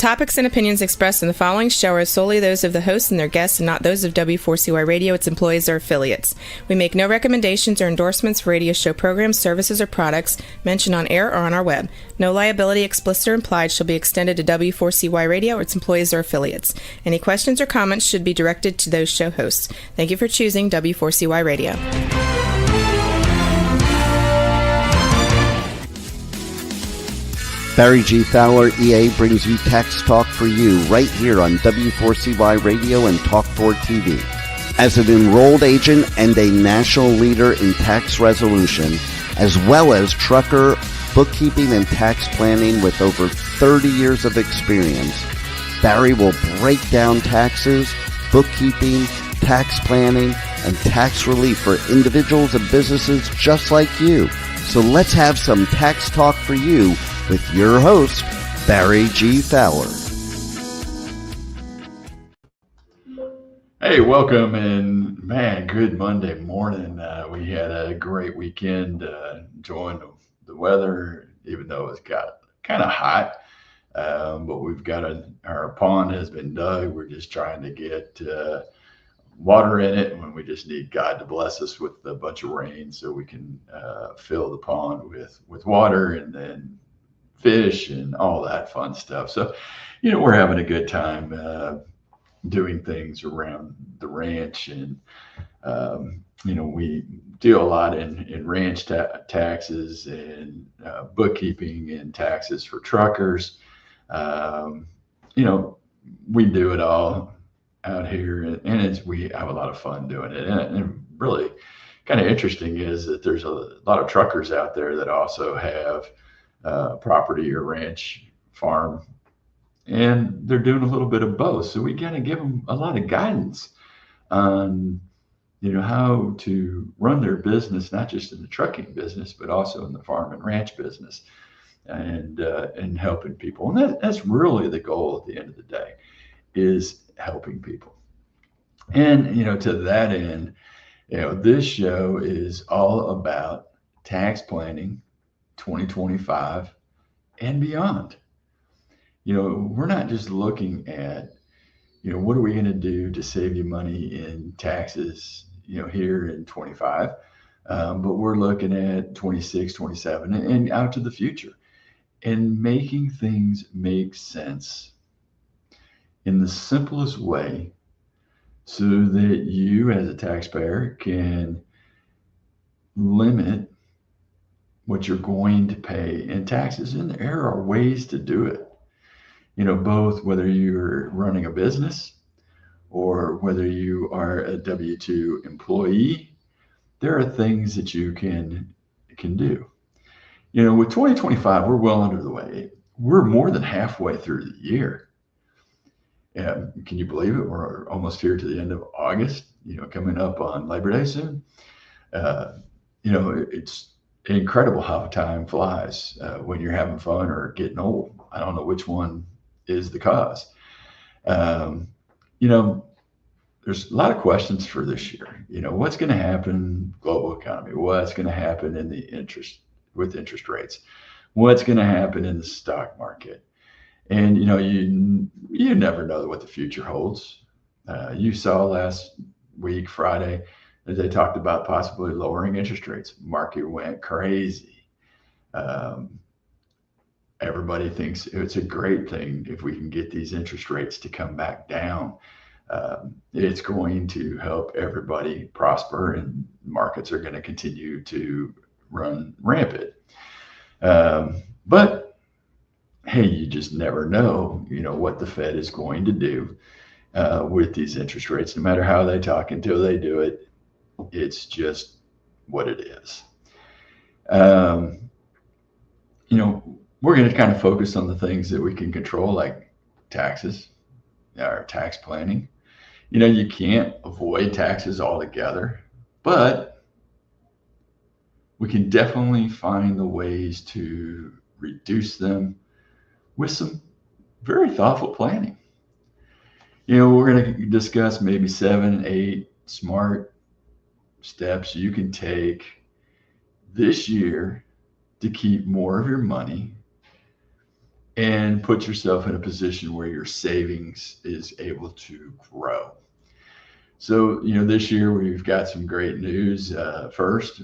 topics and opinions expressed in the following show are solely those of the hosts and their guests and not those of W4CY Radio, its employees, or affiliates. We make no recommendations or endorsements for radio show programs, services, or products mentioned on air or on our web. No liability, explicit or implied, shall be extended to W4CY Radio or its employees or affiliates. Any questions or comments should be directed to those show hosts. Thank you for choosing W4CY Radio. Barry G. Fowler, EA, brings you Tax Talk for You right here on W4CY Radio and Talk4 TV. As an enrolled agent and a national leader in tax resolution, as well as trucker, bookkeeping, and tax planning with over 30 years of experience, Barry will break down taxes, bookkeeping, tax planning, and tax relief for individuals and businesses just like you. So let's have some Tax Talk for You with your host, Barry G. Fowler. Hey, welcome, and man, good Monday morning. We had a great weekend enjoying the weather, even though it's got kind of hot. But we've got our pond has been dug. We're just trying to get water in it, and we just need God to bless us with a bunch of rain so we can fill the pond with water and then fish and all that fun stuff. So, we're having a good time doing things around the ranch, and we do a lot in ranch taxes and bookkeeping and taxes for truckers. We do it all out here, and we have a lot of fun doing it. And really kind of interesting is that there's a lot of truckers out there that also have property or ranch farm, and they're doing a little bit of both. So we got to give them a lot of guidance on, how to run their business, not just in the trucking business, but also in the farm and ranch business, and helping people. And that's really the goal at the end of the day, is helping people. And, to that end, this show is all about tax planning 2025 and beyond. We're not just looking at, what are we going to do to save you money in taxes, here in 25, but we're looking at 26, 27 and out to the future, and making things make sense in the simplest way so that you as a taxpayer can limit what you're going to pay in taxes. And there are ways to do it, both whether you're running a business or whether you are a W-2 employee. There are things that you can do. With 2025, we're well under the way. We're more than halfway through the year. Can you believe it? We're almost here to the end of August, coming up on Labor Day soon. It's incredible how time flies when you're having fun or getting old. I don't know which one is the cause. There's a lot of questions for this year. What's going to happen global economy? What's going to happen with interest rates? What's going to happen in the stock market? And you never know what the future holds. You saw last week, Friday, that they talked about possibly lowering interest rates. Market went crazy. Everybody thinks it's a great thing if we can get these interest rates to come back down. It's going to help everybody prosper, and markets are going to continue to run rampant. But hey, you just never know, what the Fed is going to do with these interest rates. No matter how they talk until they do it, it's just what it is. We're going to kind of focus on the things that we can control, like taxes, our tax planning. You can't avoid taxes altogether, but we can definitely find the ways to reduce them with some very thoughtful planning. We're going to discuss maybe 7, 8 smart steps you can take this year to keep more of your money and put yourself in a position where your savings is able to grow. So, this year we've got some great news. First,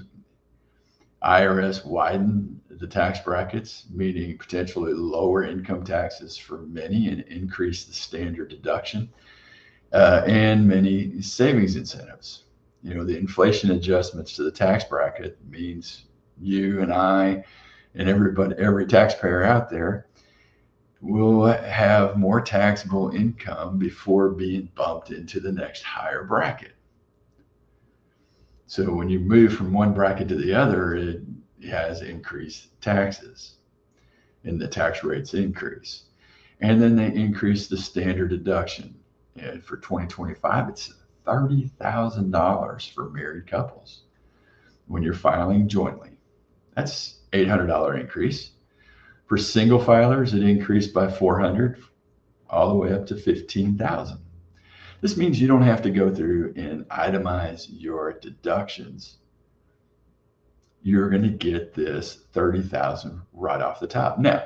IRS widened the tax brackets, meaning potentially lower income taxes for many, and increase the standard deduction and many savings incentives. The inflation adjustments to the tax bracket means you and I and every taxpayer out there will have more taxable income before being bumped into the next higher bracket. So when you move from one bracket to the other, it has increased taxes and the tax rates increase. And then they increase the standard deduction. And for 2025, it's $30,000 for married couples when you're filing jointly. That's $800 increase. For single filers, it increased by $400 all the way up to $15,000. This means you don't have to go through and itemize your deductions. You're going to get this $30,000 right off the top. Now,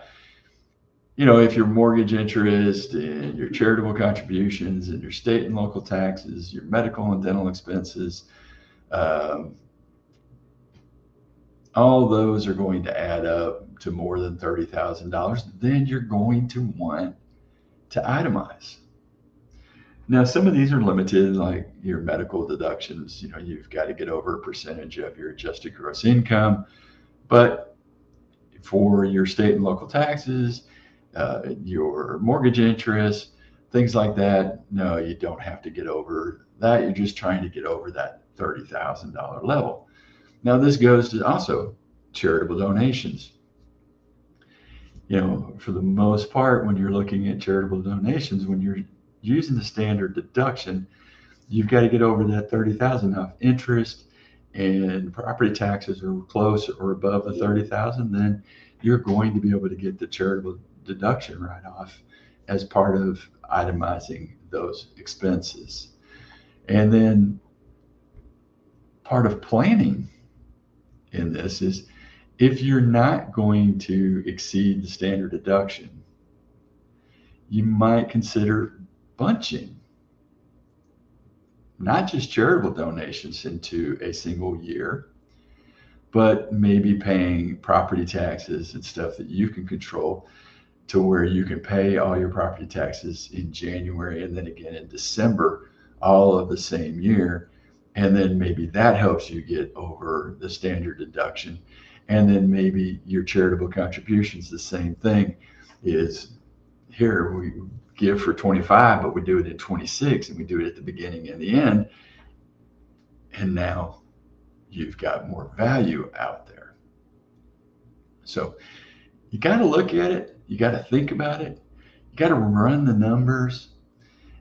if your mortgage interest and your charitable contributions and your state and local taxes, your medical and dental expenses, all those are going to add up to more than $30,000, then you're going to want to itemize. Now, some of these are limited, like your medical deductions. You've got to get over a percentage of your adjusted gross income. But for your state and local taxes, your mortgage interest, things like that, no, you don't have to get over that. You're just trying to get over that $30,000 level. Now, this goes to also charitable donations. For the most part, when you're looking at charitable donations, when you're using the standard deduction, you've got to get over that $30,000. Now, if interest and property taxes are close or above the $30,000, then you're going to be able to get the charitable deduction right off as part of itemizing those expenses. And then part of planning in this is, if you're not going to exceed the standard deduction, you might consider bunching not just charitable donations into a single year, but maybe paying property taxes and stuff that you can control, to where you can pay all your property taxes in January and then again in December, all of the same year. And then maybe that helps you get over the standard deduction. And then maybe your charitable contributions, the same thing, is here we give for 25, but we do it in 26, and we do it at the beginning and the end. And now you've got more value out there. So you got to look at it. You got to think about it. You got to run the numbers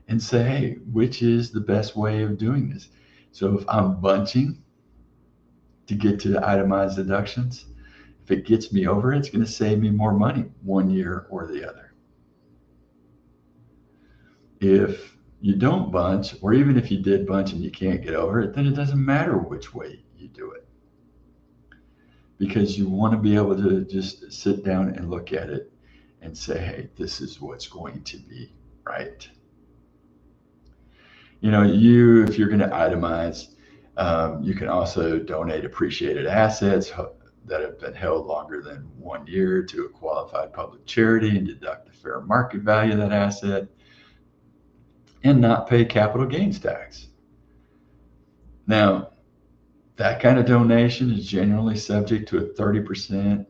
and say, hey, which is the best way of doing this? So if I'm bunching to get to itemized deductions, if it gets me over, it's going to save me more money one year or the other. If you don't bunch, or even if you did bunch and you can't get over it, then it doesn't matter which way you do it, because you want to be able to just sit down and look at it and say, hey, this is what's going to be right. If you're going to itemize, you can also donate appreciated assets that have been held longer than 1 year to a qualified public charity and deduct the fair market value of that asset and not pay capital gains tax. Now, that kind of donation is generally subject to a 30%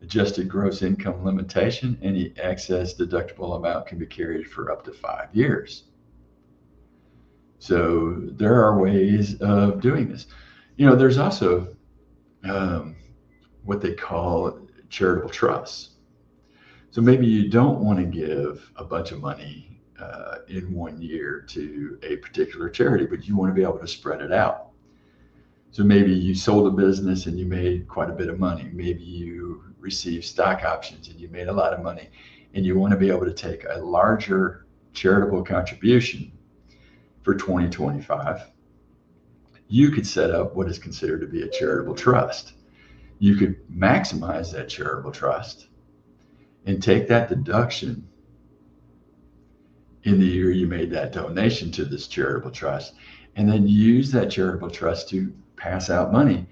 adjusted gross income limitation. Any excess deductible amount can be carried for up to 5 years. So there are ways of doing this. There's also what they call charitable trusts. So maybe you don't want to give a bunch of money in 1 year to a particular charity, but you want to be able to spread it out. So maybe you sold a business and you made quite a bit of money. Maybe you received stock options and you made a lot of money, and you want to be able to take a larger charitable contribution for 2025. You could set up what is considered to be a charitable trust. You could maximize that charitable trust and take that deduction in the year you made that donation to this charitable trust, and then use that charitable trust to pass out money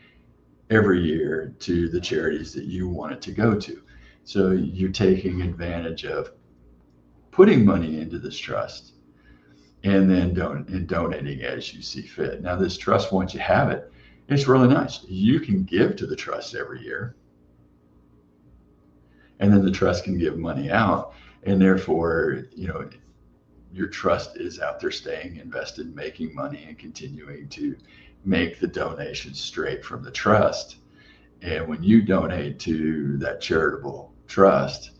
every year to the charities that you want it to go to. So you're taking advantage of putting money into this trust and then donating as you see fit. Now, this trust, once you have it, it's really nice. You can give to the trust every year, and then the trust can give money out, and therefore, your trust is out there staying invested, making money, and continuing to make the donations straight from the trust. And when you donate to that charitable trust,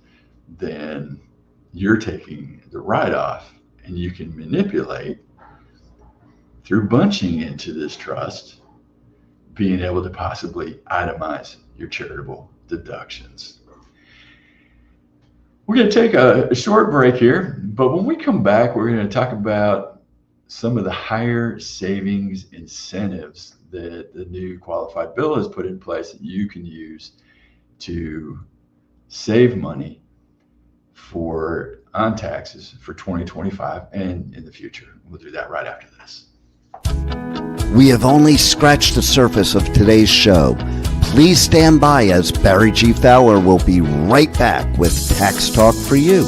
then you're taking the write-off, and you can manipulate through bunching into this trust, being able to possibly itemize your charitable deductions. We're going to take a short break here, but when we come back, we're going to talk about some of the higher savings incentives that the new qualified bill has put in place that you can use to save money on taxes for 2025 and in the future. We'll do that right after this. We have only scratched the surface of today's show. Please stand by as Barry G. Fowler will be right back with Tax Talk for You.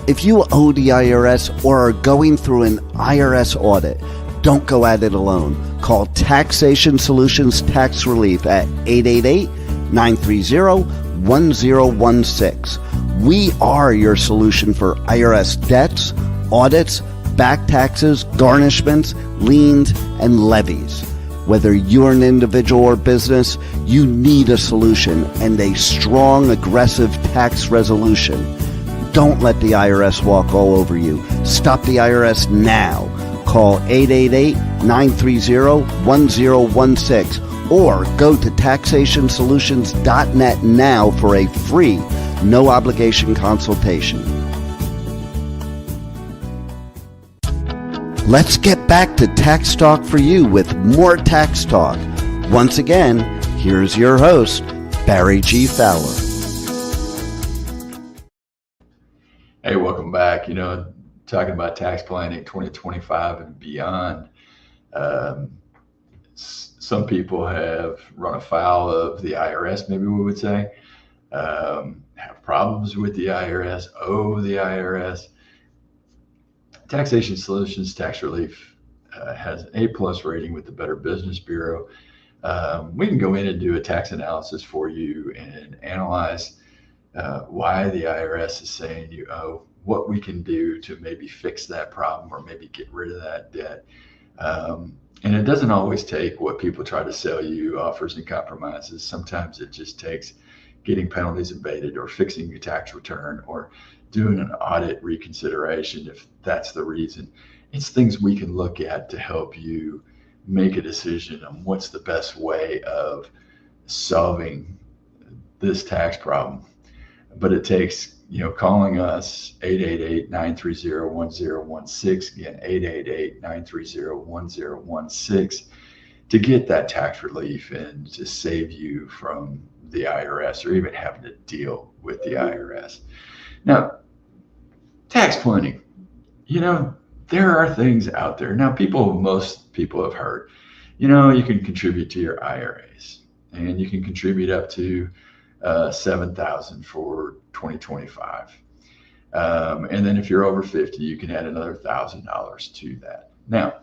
If you owe the IRS or are going through an IRS audit, don't go at it alone. Call Taxation Solutions Tax Relief at 888-930-1016. We are your solution for IRS debts, audits, back taxes, garnishments, liens, and levies. Whether you're an individual or business, you need a solution and a strong, aggressive tax resolution. Don't let the IRS walk all over you. Stop the IRS now. Call 888-930-1016 or go to taxationsolutions.net now for a free, no obligation consultation. Let's get back to Tax Talk for You with more Tax Talk. Once again, here's your host, Barry G. Fowler. Hey, welcome back. Talking about tax planning 2025 and beyond. Some people have run afoul of the IRS, maybe we would say, have problems with the IRS, owe the IRS. Taxation Solutions Tax Relief has an A+ rating with the Better Business Bureau. We can go in and do a tax analysis for you and analyze why the IRS is saying you owe, what we can do to maybe fix that problem or maybe get rid of that debt. And it doesn't always take what people try to sell you, offers and compromises. Sometimes it just takes getting penalties abated or fixing your tax return or doing an audit reconsideration if that's the reason. It's things we can look at to help you make a decision on what's the best way of solving this tax problem. But it takes, calling us 888-930-1016, again, 888-930-1016 to get that tax relief and to save you from the IRS or even having to deal with the IRS. Now, tax planning, there are things out there. Now, most people have heard, you can contribute to your IRAs and you can contribute up to $7,000 for 2025. And then if you're over 50, you can add another $1,000 to that. Now,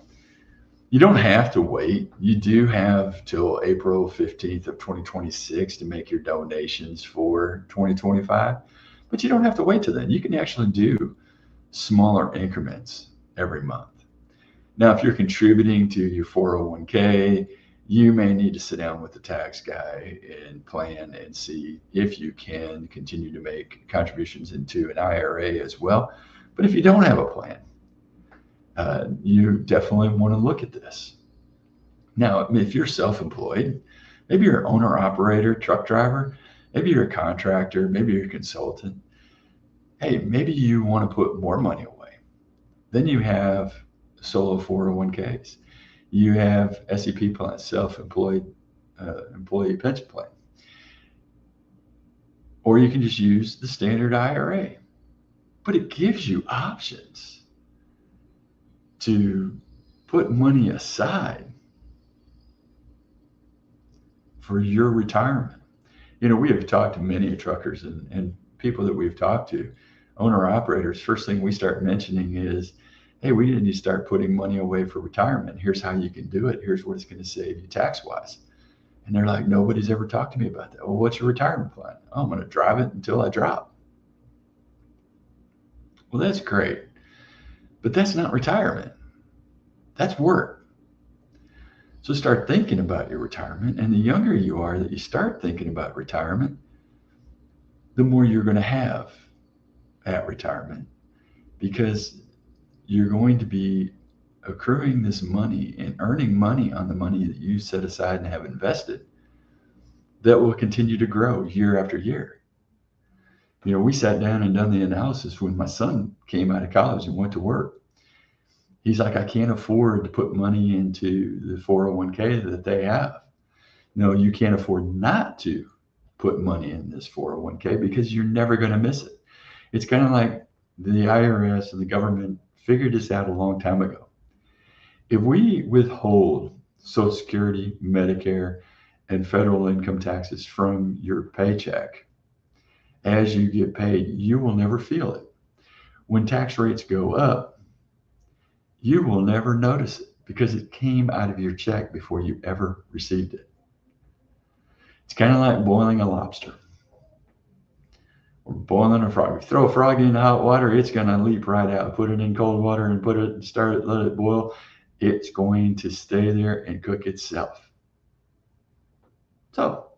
you don't have to wait. You do have till April 15th of 2026 to make your donations for 2025, but you don't have to wait till then. You can actually do smaller increments every month. Now, if you're contributing to your 401k, you may need to sit down with the tax guy and plan and see if you can continue to make contributions into an IRA as well. But if you don't have a plan, you definitely want to look at this. Now, if you're self-employed, maybe you're an owner-operator, truck driver, maybe you're a contractor, maybe you're a consultant. Hey, maybe you want to put more money away. Then you have solo 401ks. You have SEP plans, self-employed employee pension plan. or you can just use the standard IRA. But it gives you options to put money aside for your retirement. We have talked to many truckers and people that we've talked to, owner operators. First thing we start mentioning is, hey, we need to start putting money away for retirement. Here's how you can do it. Here's what it's going to save you tax-wise. And they're like, nobody's ever talked to me about that. Well, what's your retirement plan? Oh, I'm going to drive it until I drop. Well, that's great. But that's not retirement. That's work. So start thinking about your retirement. And the younger you are that you start thinking about retirement, the more you're going to have at retirement, because you're going to be accruing this money and earning money on the money that you set aside and have invested that will continue to grow year after year. We sat down and done the analysis when my son came out of college and went to work. He's like, I can't afford to put money into the 401k that they have. No, you can't afford not to put money in this 401k because you're never going to miss it. It's kind of like the IRS and the government figured this out a long time ago. If we withhold Social Security, Medicare, and federal income taxes from your paycheck as you get paid, you will never feel it. When tax rates go up, you will never notice it because it came out of your check before you ever received it. It's kind of like boiling a lobster or boiling a frog. If you throw a frog in hot water, it's going to leap right out. Put it in cold water and let it boil. It's going to stay there and cook itself. So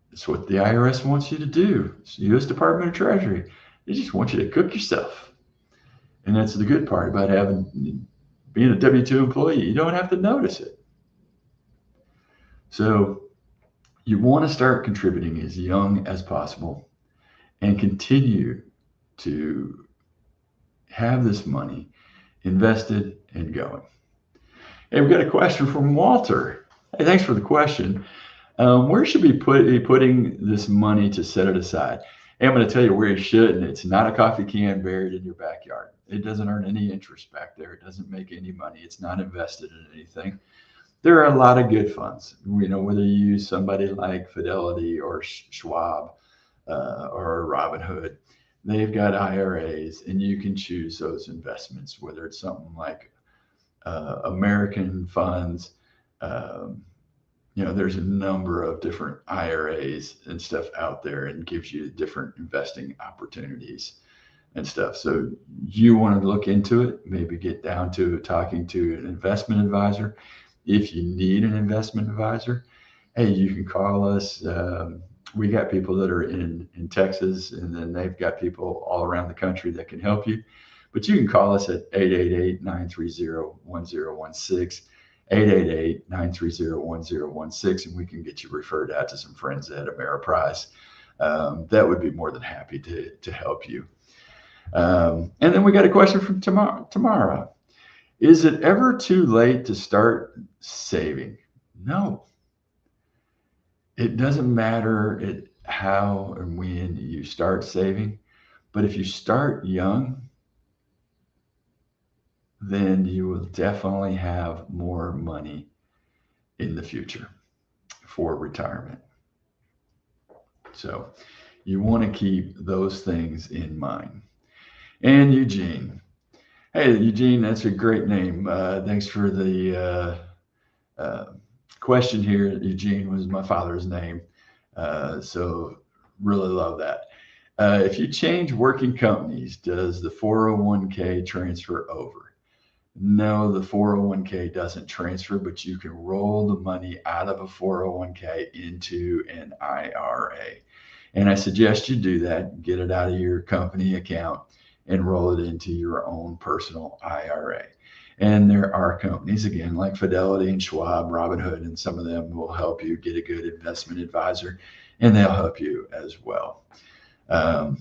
that's what the IRS wants you to do. It's the U.S. Department of Treasury. They just want you to cook yourself. And that's the good part about being a W-2 employee. You don't have to notice it. So you want to start contributing as young as possible and continue to have this money invested and going. Hey, we've got a question from Walter. Hey, thanks for the question. Where should we be putting this money to set it aside? Hey, I'm going to tell you where you shouldn't. It's not a coffee can buried in your backyard. It doesn't earn any interest back there. It doesn't make any money. It's not invested in anything. There are a lot of good funds, whether you use somebody like Fidelity or Schwab or Robinhood. They've got IRAs, and you can choose those investments, whether it's something like American funds. There's a number of different IRAs and stuff out there, and gives you different investing opportunities and stuff. So you want to look into it, maybe get down to talking to an investment advisor. If you need an investment advisor, hey, you can call us. We got people that are in Texas, and then they've got people all around the country that can help you. But you can call us at 888-930-1016, 888-930-1016, and we can get you referred out to some friends at Ameriprise. That would be more than happy to help you. And then we got a question from Tamara. Is it ever too late to start saving? No. It doesn't matter how and when you start saving, but if you start young, then you will definitely have more money in the future for retirement. So you want to keep those things in mind. And Eugene. Hey, Eugene, that's a great name. Thanks for the question here. Eugene was my father's name. So really love that. If you change working companies, does the 401k transfer over? No, the 401k doesn't transfer, but you can roll the money out of a 401k into an IRA. And I suggest you do that, get it out of your company account and roll it into your own personal IRA. And there are companies, again, like Fidelity and Schwab, Robinhood, and some of them will help you get a good investment advisor, and they'll help you as well. Now,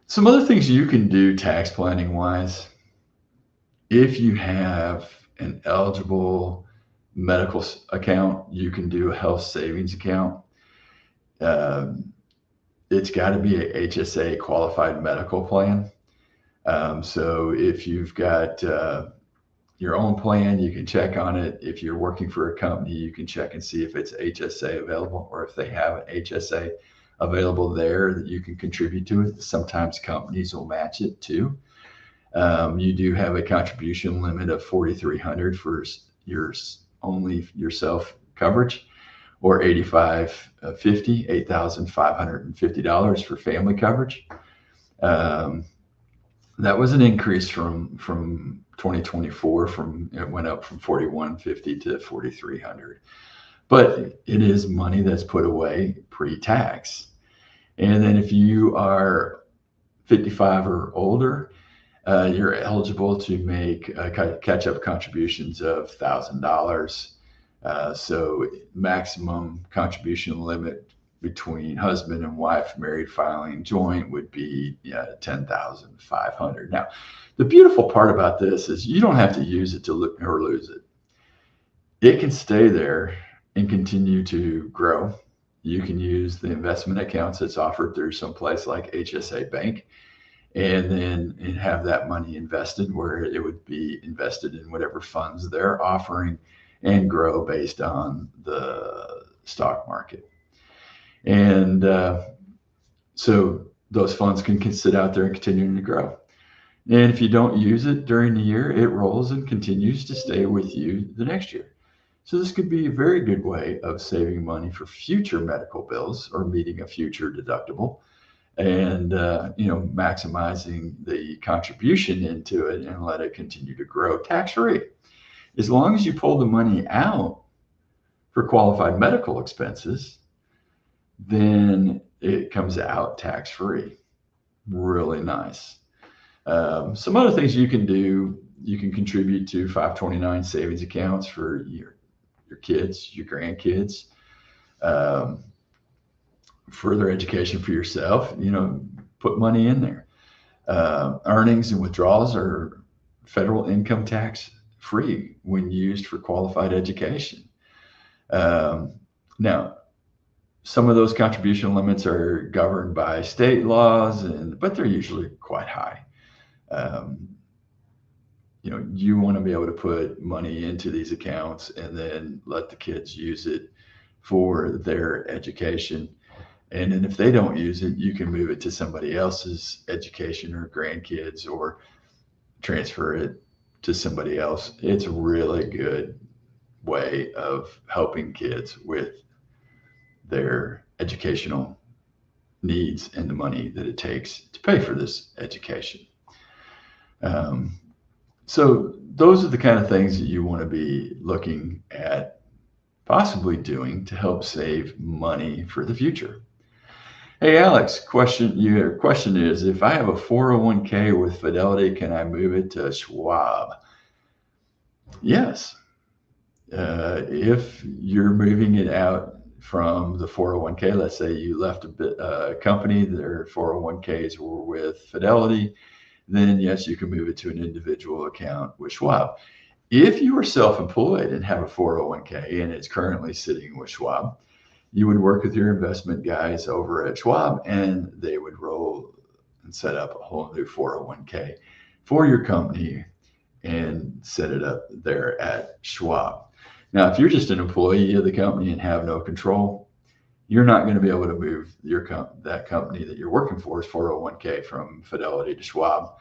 some other things you can do tax planning wise, if you have an eligible medical account, you can do a health savings account. it's got to be a HSA qualified medical plan. So if you've got your own plan, you can check on it. If you're working for a company, you can check and see if it's HSA available, or if they have an HSA available there that you can contribute to it. Sometimes companies will match it too. You do have a contribution limit of $4,300 for only yourself coverage, or $8,550 for family coverage. That was an increase from 2024. It went up from $4,150 to $4,300. But it is money that's put away pre-tax. And then if you are 55 or older, you're eligible to make catch-up contributions of $1,000. So maximum contribution limit between husband and wife, married filing joint, would be $10,500. Now, the beautiful part about this is you don't have to use it to lose it. It can stay there and continue to grow. You can use the investment accounts that's offered through some place like HSA Bank, and then have that money invested where it would be invested in whatever funds they're offering, and grow based on the stock market. And so those funds can sit out there and continue to grow. And if you don't use it during the year, it rolls and continues to stay with you the next year. So this could be a very good way of saving money for future medical bills or meeting a future deductible, and maximizing the contribution into it and let it continue to grow tax-free. As long as you pull the money out for qualified medical expenses, then it comes out tax-free. Really nice. Some other things you can do: you can contribute to 529 savings accounts for your kids, your grandkids, further education for yourself. Put money in there. Earnings and withdrawals are federal income tax free when used for qualified education. Now, some of those contribution limits are governed by state laws, but they're usually quite high. You want to be able to put money into these accounts and then let the kids use it for their education. And then if they don't use it, you can move it to somebody else's education or grandkids, or transfer it to somebody else. It's a really good way of helping kids with their educational needs and the money that it takes to pay for this education. So those are the kind of things that you want to be looking at possibly doing to help save money for the future. Hey, Alex, your question is, if I have a 401k with Fidelity, can I move it to Schwab? Yes. If you're moving it out from the 401k, let's say you left a company, their 401ks were with Fidelity, then yes, you can move it to an individual account with Schwab. If you are self-employed and have a 401k and it's currently sitting with Schwab, you would work with your investment guys over at Schwab, and they would roll and set up a whole new 401k for your company and set it up there at Schwab. Now, if you're just an employee of the company and have no control, you're not going to be able to move that company that you're working for's 401k from Fidelity to Schwab.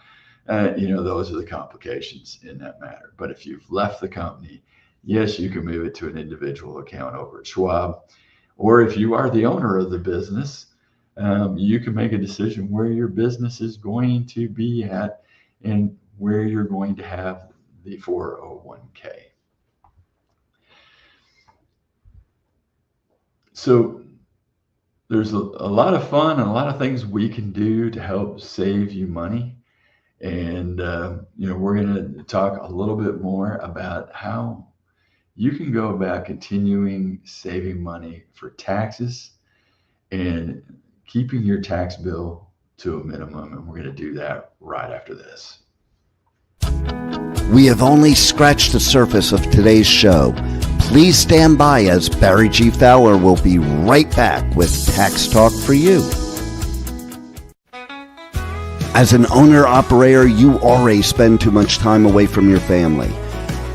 Those are the complications in that matter. But if you've left the company, yes, you can move it to an individual account over at Schwab. Or if you are the owner of the business, you can make a decision where your business is going to be at and where you're going to have the 401k. So there's a lot of fun and a lot of things we can do to help save you money. And, we're going to talk a little bit more about how you can go about continuing saving money for taxes and keeping your tax bill to a minimum. And we're going to do that right after this. We have only scratched the surface of today's show. Please stand by as Barry G. Fowler will be right back with Tax Talk for You. As an owner-operator, you already spend too much time away from your family.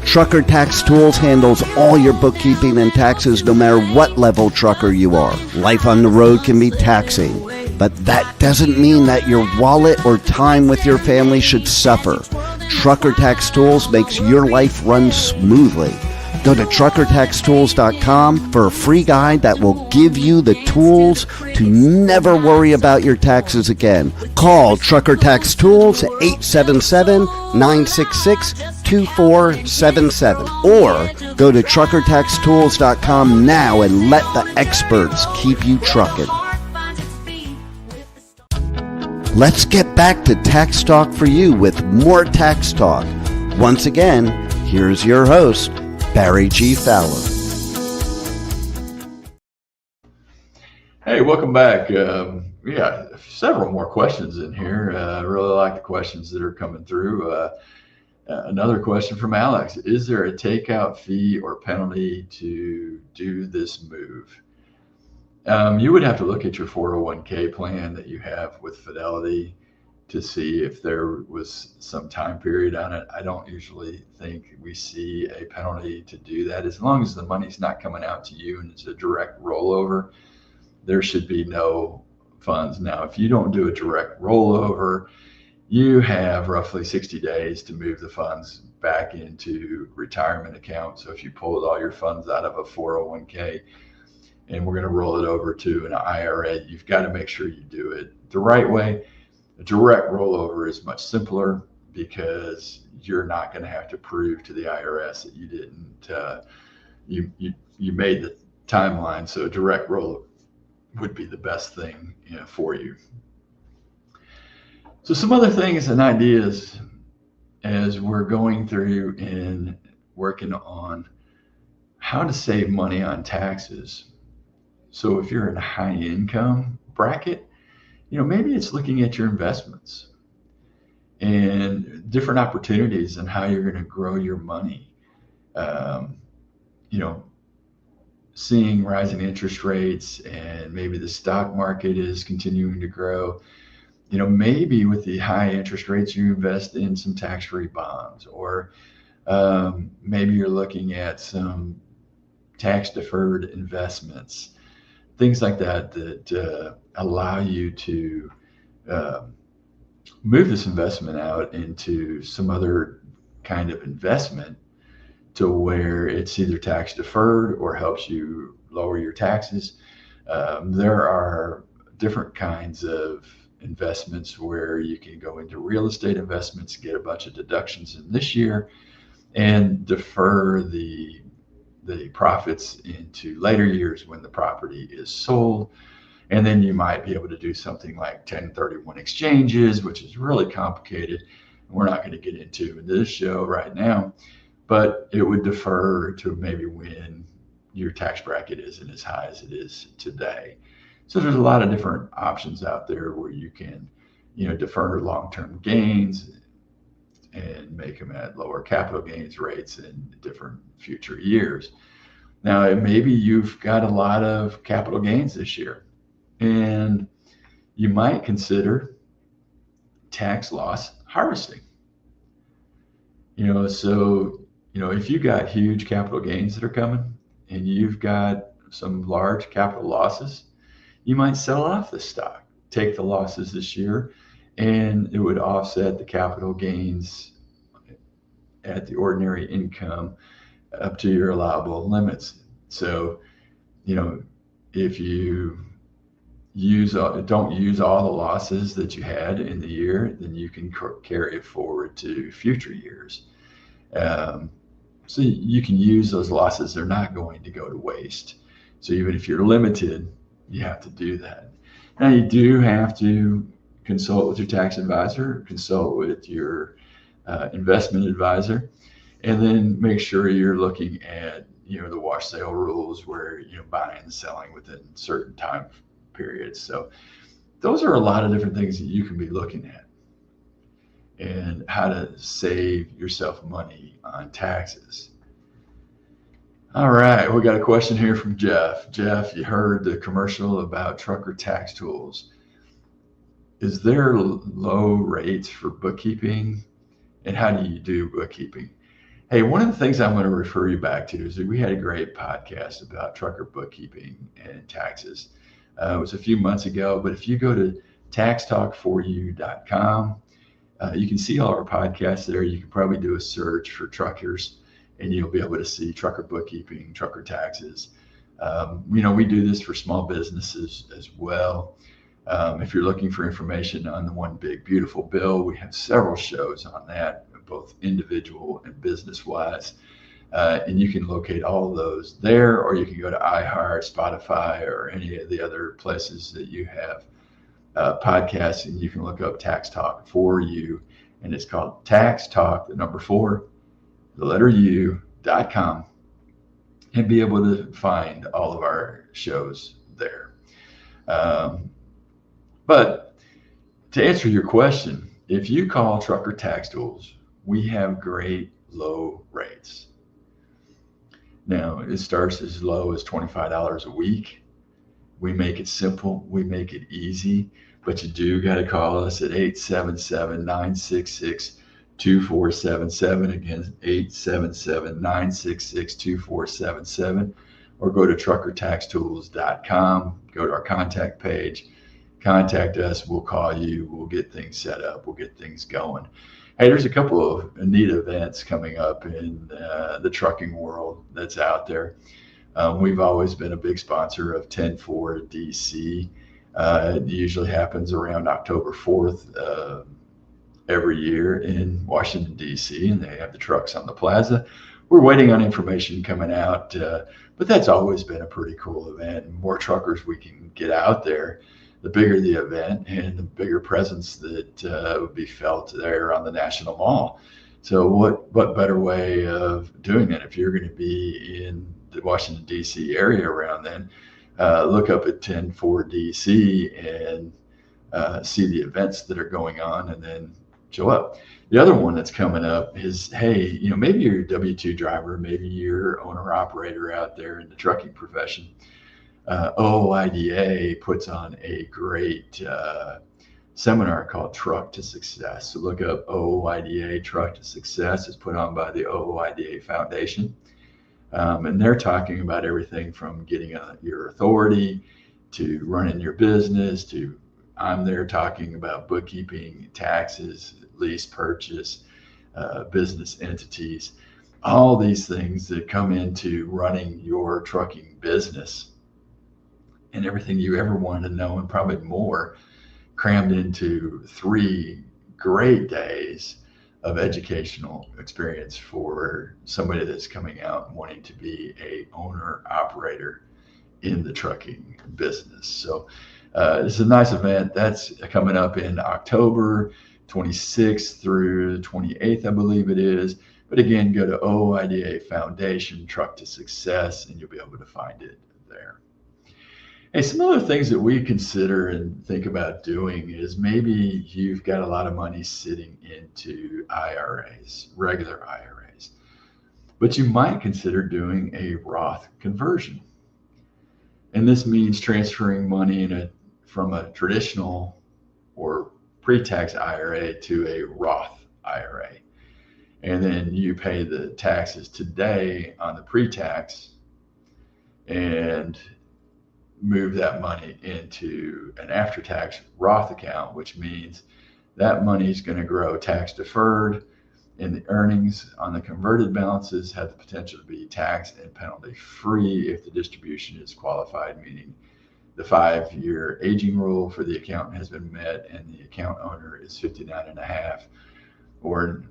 Trucker Tax Tools handles all your bookkeeping and taxes no matter what level trucker you are. Life on the road can be taxing, but that doesn't mean that your wallet or time with your family should suffer. Trucker Tax Tools makes your life run smoothly. Go to truckertaxtools.com for a free guide that will give you the tools to never worry about your taxes again. Call Trucker Tax Tools at 877-966-2477 or go to truckertaxtools.com now and let the experts keep you trucking. Let's get back to Tax Talk for You with more Tax Talk. Once again, here's your host, Barry G. Fowler. Hey, welcome back. Several more questions in here. I really like the questions that are coming through. Another question from Alex. Is there a takeout fee or penalty to do this move? You would have to look at your 401k plan that you have with Fidelity to see if there was some time period on it. I don't usually think we see a penalty to do that. As long as the money's not coming out to you and it's a direct rollover, there should be no funds. Now, if you don't do a direct rollover, you have roughly 60 days to move the funds back into retirement accounts. So if you pulled all your funds out of a 401k and we're going to roll it over to an IRA, you've got to make sure you do it the right way. A direct rollover is much simpler because you're not going to have to prove to the IRS that you didn't, you made the timeline. So a direct roll would be the best thing, for you. So some other things and ideas as we're going through and working on how to save money on taxes. So if you're in a high income bracket, maybe it's looking at your investments and different opportunities and how you're going to grow your money. Seeing rising interest rates and maybe the stock market is continuing to grow. Maybe with the high interest rates, you invest in some tax-free bonds, or maybe you're looking at some tax-deferred investments, things like that allow you to move this investment out into some other kind of investment to where it's either tax deferred or helps you lower your taxes. There are different kinds of investments where you can go into real estate investments, get a bunch of deductions in this year, and defer the profits into later years when the property is sold. And then you might be able to do something like 1031 exchanges, which is really complicated. We're not going to get into in this show right now, but it would defer to maybe when your tax bracket isn't as high as it is today. So there's a lot of different options out there where you can, defer long-term gains and make them at lower capital gains rates in different future years. Now, maybe you've got a lot of capital gains this year, and you might consider tax loss harvesting. If you got huge capital gains that are coming and you've got some large capital losses, you might sell off the stock, take the losses this year, and it would offset the capital gains at the ordinary income up to your allowable limits. So, if you don't use all the losses that you had in the year, then you can carry it forward to future years. So you can use those losses. They're not going to go to waste. So even if you're limited, you have to do that. Now you do have to consult with your tax advisor, consult with your investment advisor, and then make sure you're looking at, the wash sale rules where, buying and selling within certain time periods. So those are a lot of different things that you can be looking at and how to save yourself money on taxes. All right, we got a question here from Jeff. Jeff, you heard the commercial about trucker tax tools. Is there low rates for bookkeeping, and how do you do bookkeeping? Hey, one of the things I'm going to refer you back to is that we had a great podcast about trucker bookkeeping and taxes. It was a few months ago, but if you go to taxtalk4u.com, you can see all our podcasts there. You can probably do a search for truckers, and you'll be able to see trucker bookkeeping, trucker taxes. We do this for small businesses as well. If you're looking for information on the One Big Beautiful Bill, we have several shows on that, both individual and business-wise. And you can locate all of those there, or you can go to iHeart, Spotify, or any of the other places that you have podcasts, and you can look up Tax Talk for You, and it's called Tax Talk, the number 4, the letter U.com, and be able to find all of our shows there. But to answer your question, if you call Trucker Tax Tools, we have great low rates. Now, it starts as low as $25 a week. We make it simple. We make it easy. But you do got to call us at 877-966-2477. Again, 877-966-2477. Or go to truckertaxtools.com. Go to our contact page. Contact us. We'll call you. We'll get things set up. We'll get things going. Hey, there's a couple of neat events coming up in the trucking world that's out there. We've always been a big sponsor of 10-4 DC. It usually happens around October 4th every year in Washington, DC, and they have the trucks on the plaza. We're waiting on information coming out, but that's always been a pretty cool event. And more truckers we can get out there, the bigger the event and the bigger presence that would be felt there on the National Mall. So what better way of doing that? If you're going to be in the Washington, D.C. area around then, look up at 10-4 DC and see the events that are going on and then show up. The other one that's coming up is, hey, maybe you're a W-2 driver, maybe you're owner-operator out there in the trucking profession. OOIDA puts on a great seminar called Truck to Success. So look up OOIDA Truck to Success. It's put on by the OOIDA Foundation. And they're talking about everything from getting your authority to running your business to I'm there talking about bookkeeping, taxes, lease purchase, business entities, all these things that come into running your trucking business. And everything you ever wanted to know and probably more crammed into 3 great days of educational experience for somebody that's coming out and wanting to be a owner operator in the trucking business. So it's a nice event that's coming up in October 26th through 28th, I believe it is. But again, go to OOIDA Foundation Truck to Success and you'll be able to find it there. Hey, some other things that we consider and think about doing is maybe you've got a lot of money sitting into IRAs, regular IRAs, but you might consider doing a Roth conversion. And this means transferring money from a traditional or pre-tax IRA to a Roth IRA. And then you pay the taxes today on the pre-tax and move that money into an after-tax Roth account, which means that money is going to grow tax deferred, and the earnings on the converted balances have the potential to be tax and penalty free if the distribution is qualified, meaning the 5-year aging rule for the account has been met and the account owner is 59.5. Or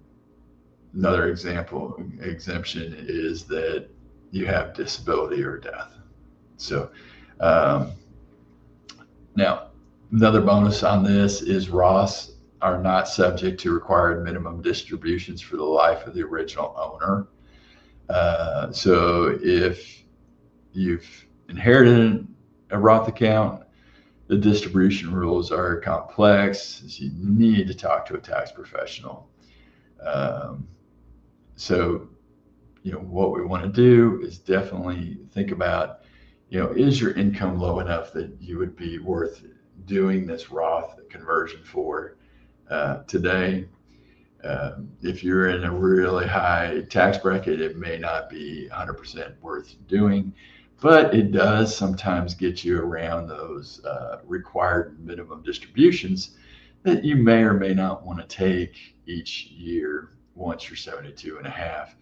another exemption is that you have disability or death. So now, another bonus on this is Roths are not subject to required minimum distributions for the life of the original owner. So if you've inherited a Roth account, the distribution rules are complex, so you need to talk to a tax professional. So what we want to do is definitely think about, is your income low enough that you would be worth doing this Roth conversion for today? If you're in a really high tax bracket, it may not be 100% worth doing, but it does sometimes get you around those required minimum distributions that you may or may not want to take each year once you're 72 and a half.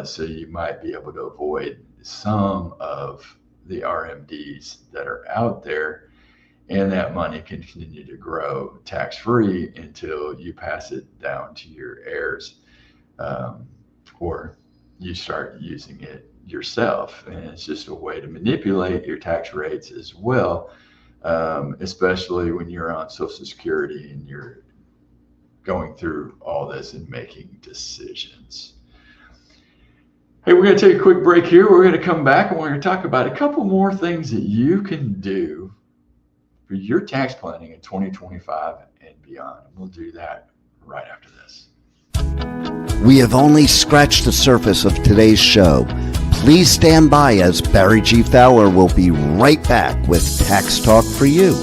So you might be able to avoid some of the RMDs that are out there, and that money can continue to grow tax-free until you pass it down to your heirs, or you start using it yourself. And it's just a way to manipulate your tax rates as well, especially when you're on Social Security and you're going through all this and making decisions. Hey, we're going to take a quick break here. We're going to come back and we're going to talk about a couple more things that you can do for your tax planning in 2025 and beyond. And we'll do that right after this. We have only scratched the surface of today's show. Please stand by as Barry G. Fowler will be right back with Tax Talk for You.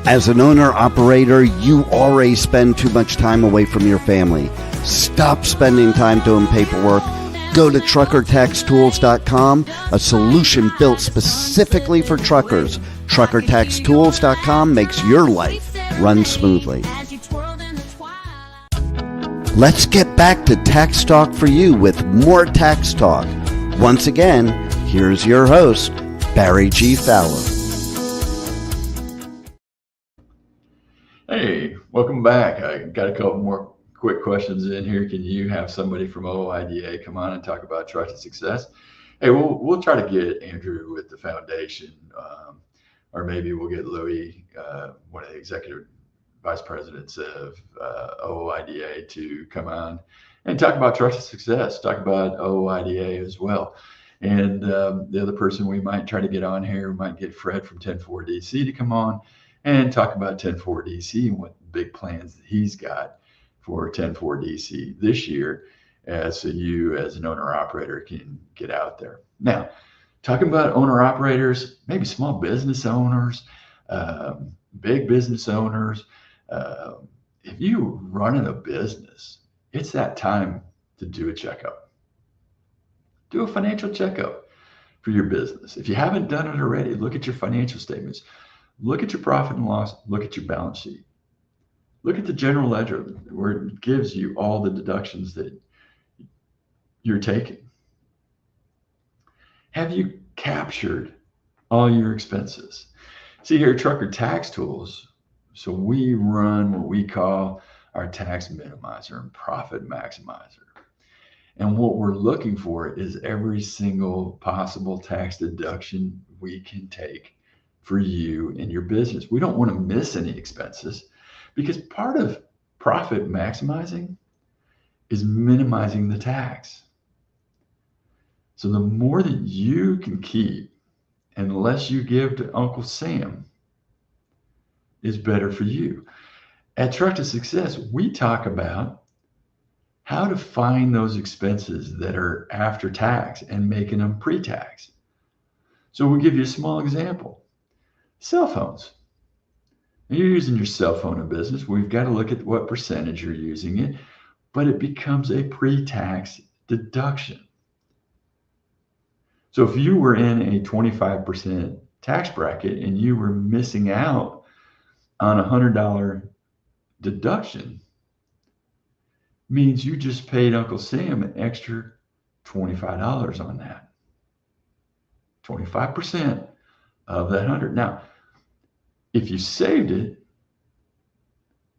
As an owner-operator, you already spend too much time away from your family. Stop spending time doing paperwork. Go to truckertaxtools.com, a solution built specifically for truckers. Truckertaxtools.com makes your life run smoothly. Let's get back to Tax Talk for You with more Tax Talk. Once again, here's your host, Barry G. Fowler. Hey, welcome back. I got a couple more quick questions in here. Can you have somebody from OIDA come on and talk about trusted success? Hey, we'll try to get Andrew with the foundation, or maybe we'll get Louis, one of the executive vice presidents of OIDA, to come on and talk about trusted success, talk about OIDA as well. And the other person we might try to get on here, we might get Fred from 104DC to come on and talk about 104DC and what big plans that he's got for 104DC this year, so you as an owner-operator can get out there. Now, talking about owner-operators, maybe small business owners, big business owners, if you're running a business, it's that time to do a checkup. Do a financial checkup for your business. If you haven't done it already, look at your financial statements. Look at your profit and loss. Look at your balance sheet. Look at the general ledger where it gives you all the deductions that you're taking. Have you captured all your expenses? See, here at Trucker Tax Tools, so we run what we call our tax minimizer and profit maximizer. And what we're looking for is every single possible tax deduction we can take for you and your business. We don't want to miss any expenses, because part of profit maximizing is minimizing the tax. So the more that you can keep and less you give to Uncle Sam is better for you. At Truck to Success, we talk about how to find those expenses that are after tax and making them pre-tax. So we'll give you a small example. Cell phones. You're using your cell phone in business. We've got to look at what percentage you're using it, but it becomes a pre-tax deduction. So if you were in a 25% tax bracket and you were missing out on a $100 deduction, means you just paid Uncle Sam an extra $25 on that. 25% of that 100. Now, if you saved it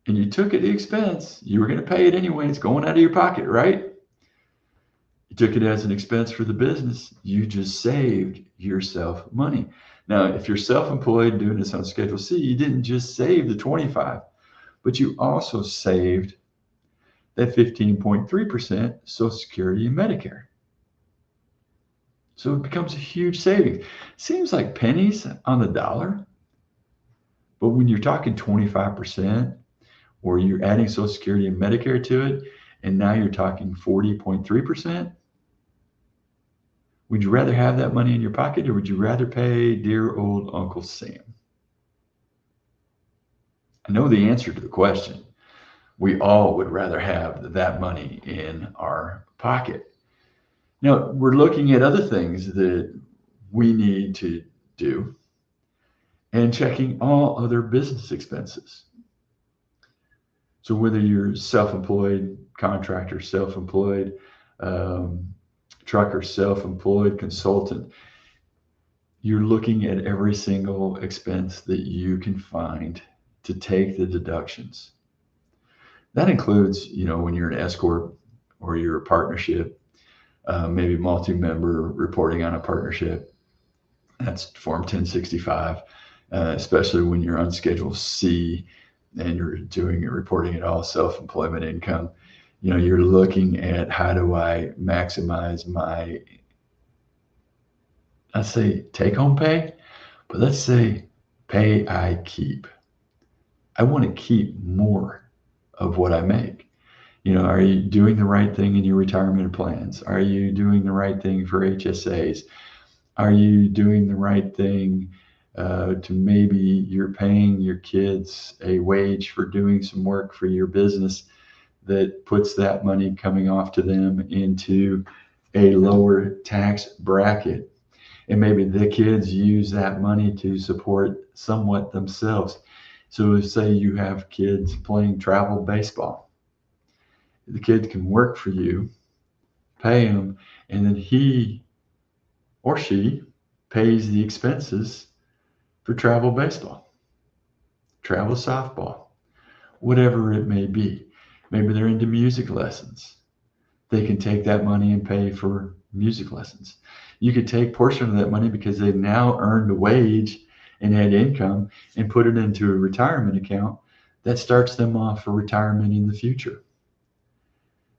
and you took it at expense, you were going to pay it anyway. It's going out of your pocket, right? You took it as an expense for the business. You just saved yourself money. Now, if you're self-employed doing this on Schedule C, you didn't just save the 25, but you also saved that 15.3% Social Security and Medicare. So it becomes a huge savings. Seems like pennies on the dollar, but when you're talking 25%, or you're adding Social Security and Medicare to it, and now you're talking 40.3%. Would you rather have that money in your pocket, or would you rather pay dear old Uncle Sam? I know the answer to the question. We all would rather have that money in our pocket. Now, we're looking at other things that we need to do and checking all other business expenses. So whether you're self-employed, contractor, self-employed, trucker, self-employed, consultant, you're looking at every single expense that you can find to take the deductions. That includes, when you're an S corp or you're a partnership, maybe multi-member reporting on a partnership. That's Form 1065, especially when you're on Schedule C and you're reporting it all self-employment income. You're looking at, how do I maximize my, let's say, take-home pay, but let's say pay I keep. I want to keep more of what I make. Are you doing the right thing in your retirement plans? Are you doing the right thing for HSAs? Are you doing the right thing to maybe you're paying your kids a wage for doing some work for your business that puts that money coming off to them into a lower tax bracket? And maybe the kids use that money to support somewhat themselves. So say you have kids playing travel baseball. The kid can work for you, pay him, and then he or she pays the expenses for travel baseball, travel softball, whatever it may be. Maybe they're into music lessons. They can take that money and pay for music lessons. You could take a portion of that money because they've now earned a wage and had income and put it into a retirement account that starts them off for retirement in the future.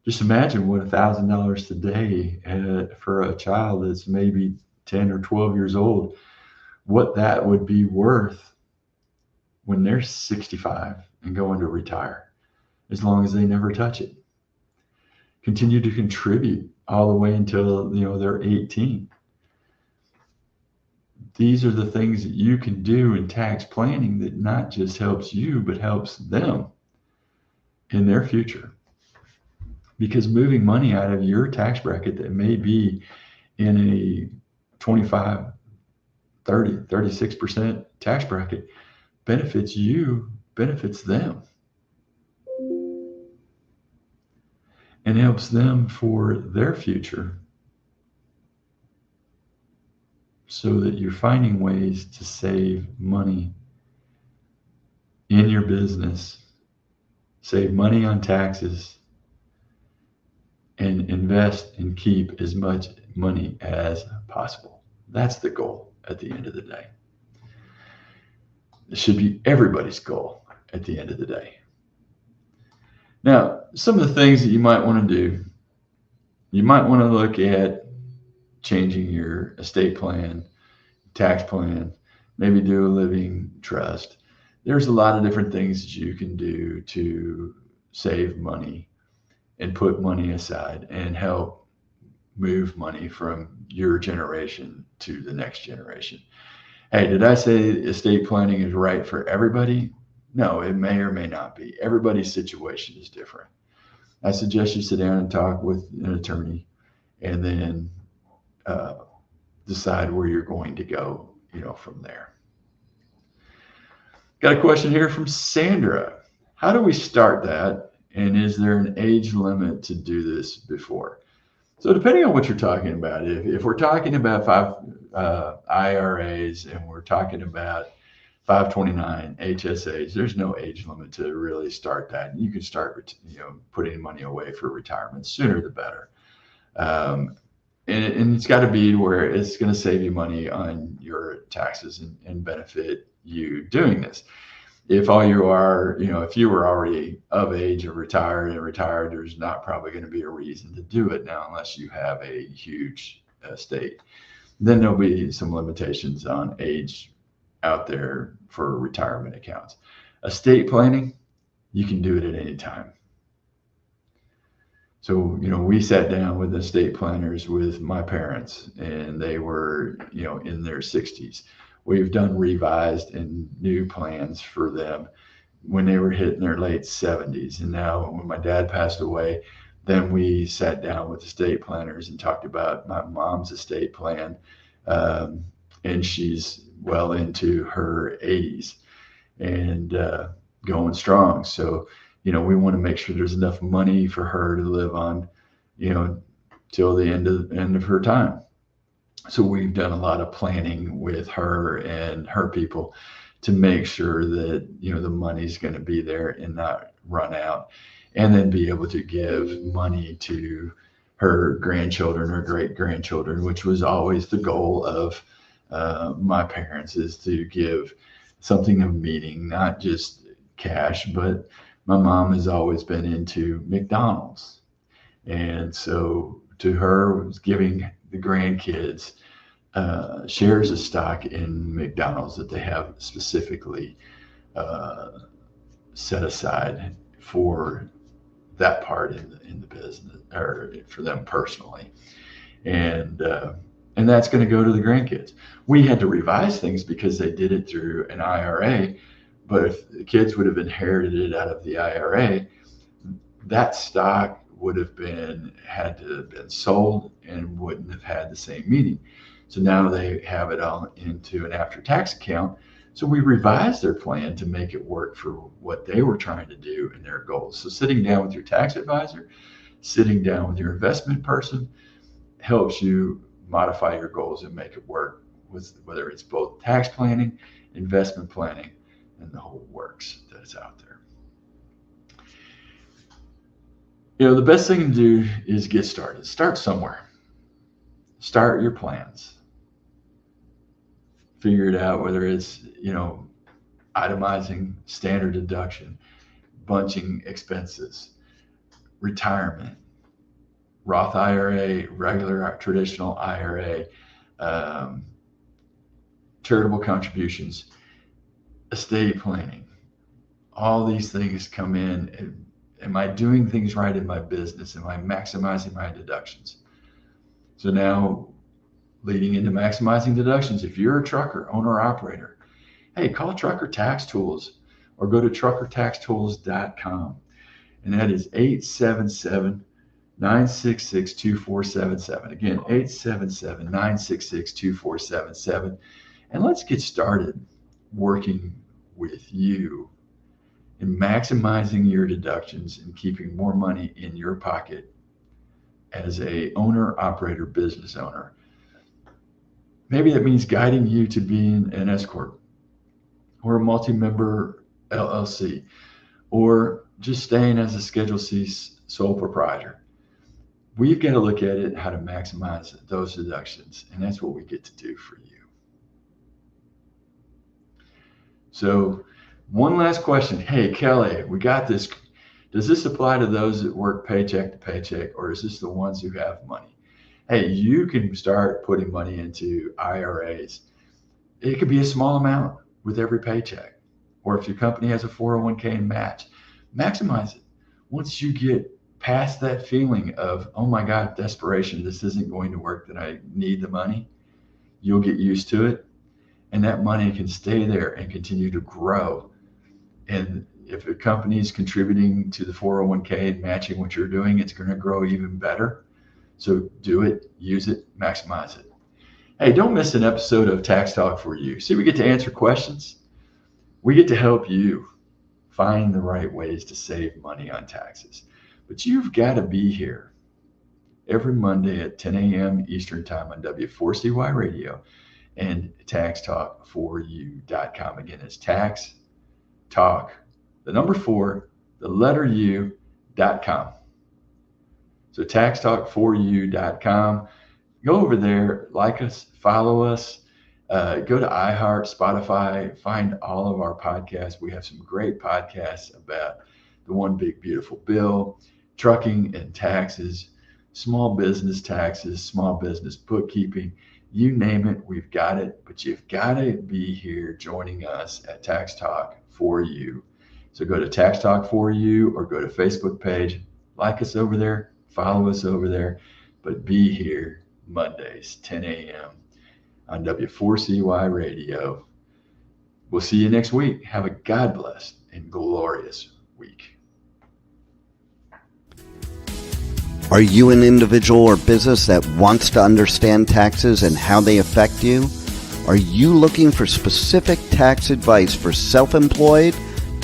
Just imagine what $1,000 today for a child that's maybe 10 or 12 years old, what that would be worth when they're 65 and going to retire, as long as they never touch it. Continue to contribute all the way until they're 18. These are the things that you can do in tax planning that not just helps you, but helps them in their future. Because moving money out of your tax bracket that may be in a 25, 30, 36% tax bracket benefits you, benefits them, and helps them for their future, so that you're finding ways to save money in your business, save money on taxes, and invest and keep as much money as possible. That's the goal at the end of the day. It should be everybody's goal at the end of the day. Now, some of the things that you might want to do, you might want to look at changing your estate plan, tax plan, maybe do a living trust. There's a lot of different things that you can do to save money and put money aside and help move money from your generation to the next generation. Hey, did I say estate planning is right for everybody? No, it may or may not be. Everybody's situation is different. I suggest you sit down and talk with an attorney and then decide where you're going to go, from there. Got a question here from Sandra. How do we start that? And is there an age limit to do this before? So depending on what you're talking about, if we're talking about 5 IRAs and we're talking about 529 HSAs, there's no age limit to really start that. You can start, putting money away for retirement sooner the better. And it's got to be where it's going to save you money on your taxes and benefit you doing this. If all you are, if you were already of age or retired, there's not probably going to be a reason to do it now unless you have a huge estate. Then there'll be some limitations on age out there for retirement accounts. Estate planning, you can do it at any time. So, we sat down with estate planners with my parents, and they were, in their 60s. We've done revised and new plans for them when they were hitting their late 70s. And now, when my dad passed away, then we sat down with estate planners and talked about my mom's estate plan. Um, and she's well into her 80s and going strong. So, we want to make sure there's enough money for her to live on, till the end of her time. So we've done a lot of planning with her and her people to make sure that, the money's going to be there and not run out, and then be able to give money to her grandchildren or great grandchildren, which was always the goal of my parents, is to give something of meaning, not just cash. But my mom has always been into McDonald's. And so to her, was giving the grandkids shares of stock in McDonald's that they have specifically uh, set aside for that part in the business, or for them personally. And and that's going to go to the grandkids. We had to revise things because they did it through an IRA, but if the kids would have inherited it out of the IRA, that stock would have had to have been sold and wouldn't have had the same meaning. So now they have it all into an after tax account. So we revised their plan to make it work for what they were trying to do and their goals. So sitting down with your tax advisor, sitting down with your investment person, helps you modify your goals and make it work, with whether it's both tax planning, investment planning, and the whole works that is out there. The best thing to do is get started. Start somewhere. Start your plans. Figure it out, whether it's, itemizing standard deduction, bunching expenses, retirement, Roth IRA, regular traditional IRA, um, charitable contributions, estate planning. All these things come in. Am I doing things right in my business? Am I maximizing my deductions? So now, leading into maximizing deductions, if you're a trucker, owner, operator, hey, call Trucker Tax Tools or go to truckertaxtools.com. And that is 877-966-2477. Again, 877-966-2477. And let's get started working with you in maximizing your deductions and keeping more money in your pocket as a owner, operator, business owner. Maybe that means guiding you to being an S Corp or a multi-member LLC, or just staying as a Schedule C sole proprietor. We've got to look at it, how to maximize those deductions, and that's what we get to do for you. So one last question. Hey, Kelly, we got this. Does this apply to those that work paycheck to paycheck, or is this the ones who have money? Hey, you can start putting money into IRAs. It could be a small amount with every paycheck. Or if your company has a 401k and match, maximize it. Once you get past that feeling of, oh my God, desperation, this isn't going to work, that I need the money, you'll get used to it. And that money can stay there and continue to grow. And if a company is contributing to the 401k and matching what you're doing, it's going to grow even better. So do it, use it, maximize it. Hey, don't miss an episode of Tax Talk for You. See, we get to answer questions. We get to help you find the right ways to save money on taxes. But you've got to be here every Monday at 10 a.m. Eastern Time on W4CY Radio and TaxTalk4U.com. Again, it's Tax Talk, the number 4, the letter U.com. So TaxTalk4U.com. Go over there, like us, follow us, go to iHeart, Spotify, find all of our podcasts. We have some great podcasts about the One Big Beautiful Bill, trucking and taxes, small business taxes, small business bookkeeping, you name it, we've got it. But you've got to be here joining us at Tax Talk for You. So go to Tax Talk for You or go to Facebook page, like us over there, follow us over there. But be here Mondays, 10 a.m. on W4CY Radio. We'll see you next week. Have a God blessed and glorious week. Are you an individual or business that wants to understand taxes and how they affect you? Are you looking for specific tax advice for self-employed,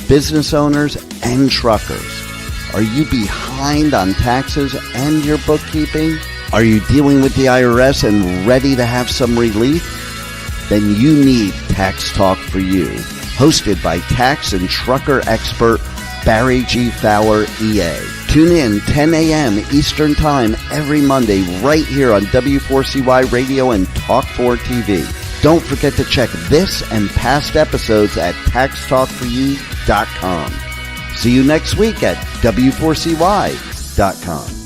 business owners, and truckers? Are you behind on taxes and your bookkeeping? Are you dealing with the IRS and ready to have some relief? Then you need Tax Talk for You, hosted by tax and trucker expert Barry G. Fowler, EA. Tune in 10 a.m. Eastern Time every Monday right here on W4CY Radio and Talk4 TV. Don't forget to check this and past episodes at taxtalkforyou.com. See you next week at W4CY.com.